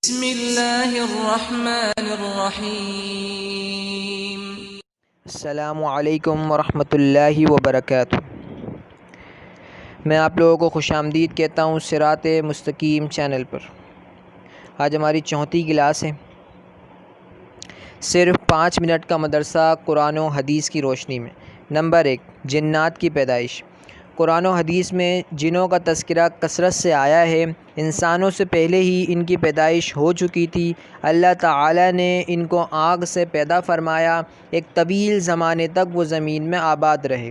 بسم اللہ الرحمن الرحیم۔ السلام علیکم ورحمۃ اللہ وبرکاتہ۔ میں آپ لوگوں کو خوش آمدید کہتا ہوں صراط مستقیم چینل پر۔ آج ہماری 34 کلاس ہے۔ صرف 5 منٹ کا مدرسہ قرآن و حدیث کی روشنی میں۔ نمبر 1، جنات کی پیدائش۔ قرآن و حدیث میں جنوں کا تذکرہ کثرت سے آیا ہے۔ انسانوں سے پہلے ہی ان کی پیدائش ہو چکی تھی۔ اللہ تعالیٰ نے ان کو آگ سے پیدا فرمایا۔ ایک طویل زمانے تک وہ زمین میں آباد رہے،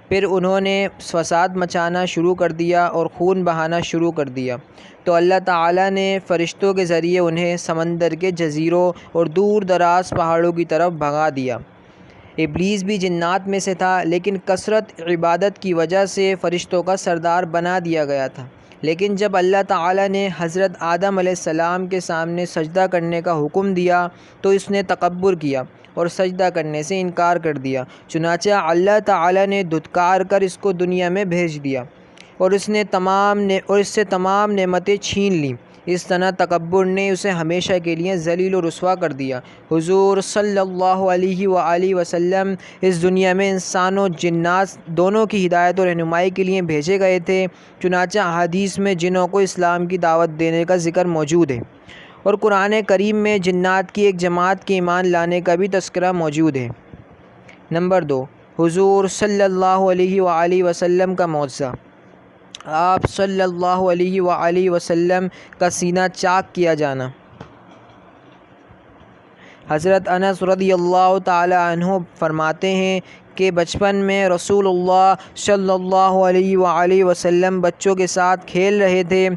پھر انہوں نے فساد مچانا شروع کر دیا اور خون بہانا شروع کر دیا، تو اللہ تعالیٰ نے فرشتوں کے ذریعے انہیں سمندر کے جزیروں اور دور دراز پہاڑوں کی طرف بھگا دیا۔ ابلیس بھی جنات میں سے تھا، لیکن کثرت عبادت کی وجہ سے فرشتوں کا سردار بنا دیا گیا تھا۔ لیکن جب اللہ تعالیٰ نے حضرت آدم علیہ السلام کے سامنے سجدہ کرنے کا حکم دیا تو اس نے تکبر کیا اور سجدہ کرنے سے انکار کر دیا، چنانچہ اللہ تعالیٰ نے دھتکار کر اس کو دنیا میں بھیج دیا اور اس سے تمام نعمتیں چھین لیں۔ اس طرح تکبر نے اسے ہمیشہ کے لیے ذلیل و رسوا کر دیا۔ حضور صلی اللہ علیہ وآلہ وسلم اس دنیا میں انسان و جنات دونوں کی ہدایت و رہنمائی کے لیے بھیجے گئے تھے، چنانچہ احادیث میں جنوں کو اسلام کی دعوت دینے کا ذکر موجود ہے، اور قرآن کریم میں جنات کی ایک جماعت کے ایمان لانے کا بھی تذکرہ موجود ہے۔ نمبر 2، حضور صلی اللہ علیہ وآلہ وسلم کا معجزہ۔ آپ صلی اللہ علیہ وآلہ وسلم کا سینہ چاک کیا جانا۔ حضرت انس رضی اللہ تعالی عنہ فرماتے ہیں کہ بچپن میں رسول اللہ صلی اللہ علیہ وآلہ وسلم بچوں کے ساتھ کھیل رہے تھے،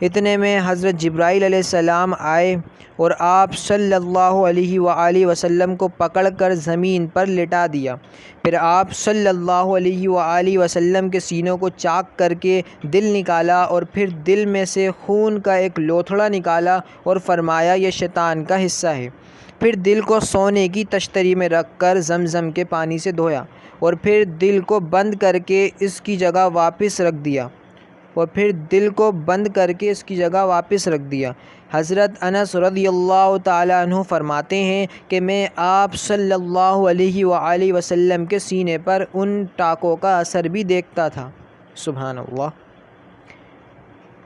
اتنے میں حضرت جبرائیل علیہ السلام آئے اور آپ صلی اللہ علیہ وآلہ وسلم کو پکڑ کر زمین پر لٹا دیا۔ پھر آپ صلی اللہ علیہ وآلہ وسلم کے سینوں کو چاک کر کے دل نکالا اور پھر دل میں سے خون کا ایک لوتھڑا نکالا اور فرمایا یہ شیطان کا حصہ ہے۔ پھر دل کو سونے کی تشتری میں رکھ کر زمزم کے پانی سے دھویا اور پھر دل کو بند کر کے اس کی جگہ واپس رکھ دیا۔ حضرت انس رضی اللہ تعالی عنہ فرماتے ہیں کہ میں آپ صلی اللہ علیہ وآلہ وسلم کے سینے پر ان ٹاکوں کا اثر بھی دیکھتا تھا۔ سبحان اللہ۔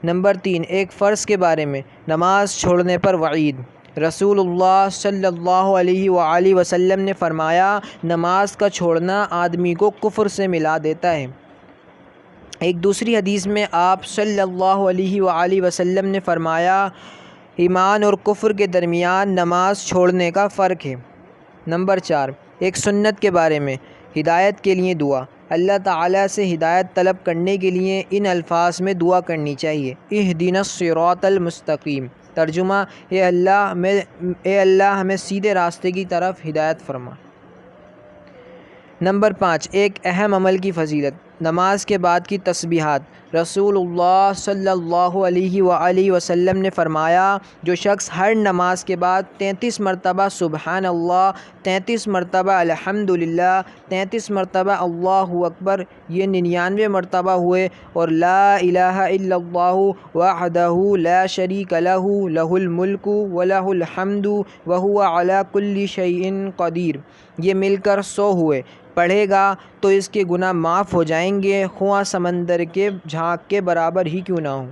نمبر 3، ایک فرض کے بارے میں نماز چھوڑنے پر وعید۔ رسول اللہ صلی اللہ علیہ وآلہ وسلم نے فرمایا نماز کا چھوڑنا آدمی کو کفر سے ملا دیتا ہے۔ ایک دوسری حدیث میں آپ صلی اللہ علیہ وآلہ وسلم نے فرمایا ایمان اور کفر کے درمیان نماز چھوڑنے کا فرق ہے۔ نمبر 4، ایک سنت کے بارے میں ہدایت کے لیے دعا۔ اللہ تعالیٰ سے ہدایت طلب کرنے کے لیے ان الفاظ میں دعا کرنی چاہیے: اہدنا الصراط المستقیم۔ ترجمہ: اے اللہ ہمیں سیدھے راستے کی طرف ہدایت فرما۔ نمبر 5، ایک اہم عمل کی فضیلت۔ نماز کے بعد کی تسبیحات۔ رسول اللہ صلی اللہ علیہ وآلہ وسلم نے فرمایا جو شخص ہر نماز کے بعد 33 مرتبہ سبحان اللہ، 33 مرتبہ الحمدللہ، 33 مرتبہ اللہ اکبر، یہ 99 مرتبہ ہوئے، اور لا الہ الا اللہ وحدہ لا شریک لہ لہ الملک ولہ الحمد وہو علی کل شیء قدیر، یہ مل کر 100 ہوئے، پڑھے گا تو اس کے گناہ معاف ہو جائیں گے، خواہ سمندر کے جھانک کے برابر ہی کیوں نہ ہوں۔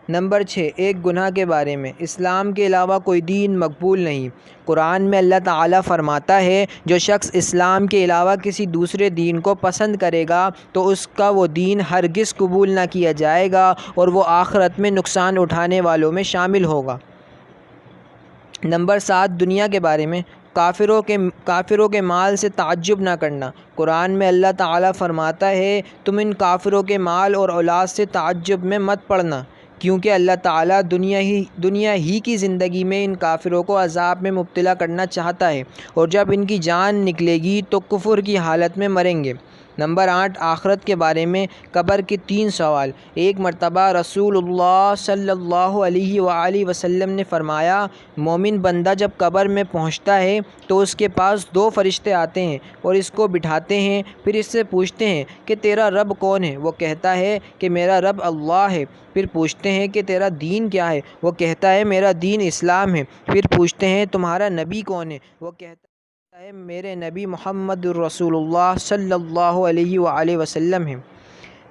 نمبر 6، ایک گناہ کے بارے میں۔ اسلام کے علاوہ کوئی دین مقبول نہیں۔ قرآن میں اللہ تعالیٰ فرماتا ہے جو شخص اسلام کے علاوہ کسی دوسرے دین کو پسند کرے گا تو اس کا وہ دین ہرگز قبول نہ کیا جائے گا اور وہ آخرت میں نقصان اٹھانے والوں میں شامل ہوگا۔ نمبر 7، دنیا کے بارے میں۔ کافروں کے مال سے تعجب نہ کرنا۔ قرآن میں اللہ تعالیٰ فرماتا ہے تم ان کافروں کے مال اور اولاد سے تعجب میں مت پڑنا، کیونکہ اللہ تعالیٰ دنیا ہی کی زندگی میں ان کافروں کو عذاب میں مبتلا کرنا چاہتا ہے، اور جب ان کی جان نکلے گی تو کفر کی حالت میں مریں گے۔ نمبر 8، آخرت کے بارے میں قبر کے 3 سوال۔ ایک مرتبہ رسول اللہ صلی اللہ علیہ وآلہ وسلم نے فرمایا، مومن بندہ جب قبر میں پہنچتا ہے تو اس کے پاس 2 فرشتے آتے ہیں اور اس کو بٹھاتے ہیں، پھر اس سے پوچھتے ہیں کہ تیرا رب کون ہے؟ وہ کہتا ہے کہ میرا رب اللہ ہے۔ پھر پوچھتے ہیں کہ تیرا دین کیا ہے؟ وہ کہتا ہے میرا دین اسلام ہے۔ پھر پوچھتے ہیں تمہارا نبی کون ہے؟ وہ کہتا ہے میرے نبی محمد الرسول اللہ صلی اللہ علیہ وآلہ وسلم ہے۔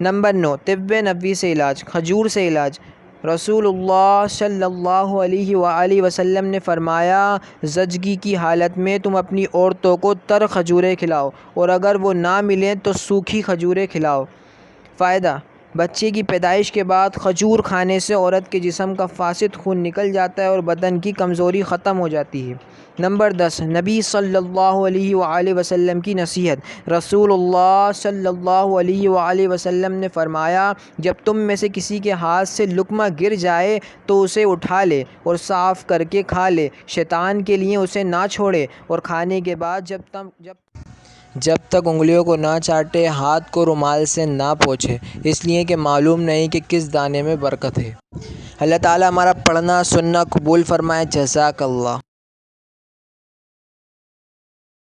نمبر 9، طب نبوی سے علاج، کھجور سے علاج۔ رسول اللہ صلی اللہ علیہ وآلہ وسلم نے فرمایا، زچگی کی حالت میں تم اپنی عورتوں کو تر کھجوریں کھلاؤ اور اگر وہ نہ ملیں تو سوکھی کھجوریں کھلاؤ۔ فائدہ: بچے کی پیدائش کے بعد کھجور کھانے سے عورت کے جسم کا فاسد خون نکل جاتا ہے اور بدن کی کمزوری ختم ہو جاتی ہے۔ نمبر 10، نبی صلی اللہ علیہ وآلہ وسلم کی نصیحت۔ رسول اللہ صلی اللہ علیہ وآلہ وسلم نے فرمایا، جب تم میں سے کسی کے ہاتھ سے لقمہ گر جائے تو اسے اٹھا لے اور صاف کر کے کھا لے، شیطان کے لیے اسے نہ چھوڑے، اور کھانے کے بعد جب تک انگلیوں کو نہ چاٹے، ہاتھ کو رومال سے نہ پوچھے، اس لیے کہ معلوم نہیں کہ کس دانے میں برکت ہے۔ اللہ تعالیٰ ہمارا پڑھنا سننا قبول فرمائے۔ جزاک اللہ۔